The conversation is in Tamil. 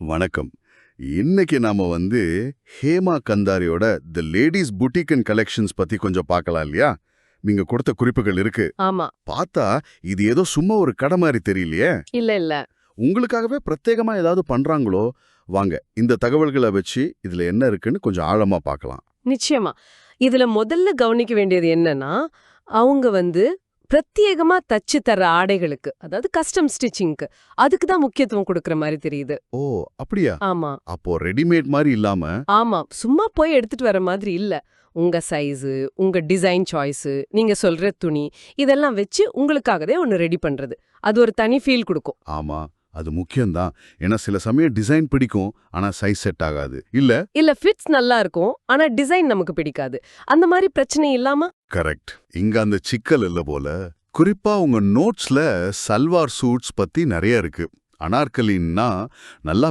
வணக்கம். இன்னைக்கு நாம ஹேமா கந்தாரியோட தி லேடீஸ் புட்டிக் அண்ட் கலெக்ஷன்ஸ் பத்தி கொஞ்சம் பார்க்கலாம் இல்லையா? நீங்க கொடுத்த குறிப்புகள் இருக்கு. ஆமா. பார்த்தா இது ஏதோ சும்மா ஒரு கடை மாதிரி தெரியலையே. இல்ல. உங்களுக்காகவே பிரத்யேகமா ஏதாவது பண்றாங்களோ? வாங்க இந்த தகவல்களை வச்சு இதுல என்ன இருக்குன்னு கொஞ்சம் ஆழமா பார்க்கலாம். நிச்சயமா. இதுல முதல்ல கவனிக்க வேண்டியது என்னன்னா, அவங்க பிரத்யேகமா தச்சு தர ஆடைகளுக்கு, அதாவது கஸ்டம் ஸ்டிச்சிங்க்கு, அதுக்கு தான் முக்கியத்துவம் கொடுக்கற மாதிரி தெரியுது. ஓ, அப்படியா? ஆமா. அப்போ ரெடிமேட் மாதிரி இல்லாம. ஆமா. சும்மா போய் எடுத்துட்டு வர மாதிரி இல்ல. உங்க சைஸு, உங்க டிசைன் சாய்ஸு, நீங்க சொல்ற துணி, இதெல்லாம் வச்சு உங்களுக்காகவே ஒன்னு ரெடி பண்றது. அது ஒரு தனி ஃபீல் கொடுக்கும். ஆமா, அது முக்கியம்தான். ஏன்னா சில சமயம் டிசைன் பிடிக்கும், ஆனா சைஸ் செட் ஆகாது. இல்ல ஃபிட்ஸ் நல்லா இருக்கும், ஆனா டிசைன் நமக்கு பிடிக்காது. அந்த மாதிரி பிரச்சனை இல்லாம. கரெக்ட். இங்க அந்த சிக்கல் இல்ல போல. குறிப்பா உங்க நோட்ஸ்ல சல்வார் சூட்ஸ் பத்தி நிறைய இருக்கு. அனார்கலின்னா நல்லா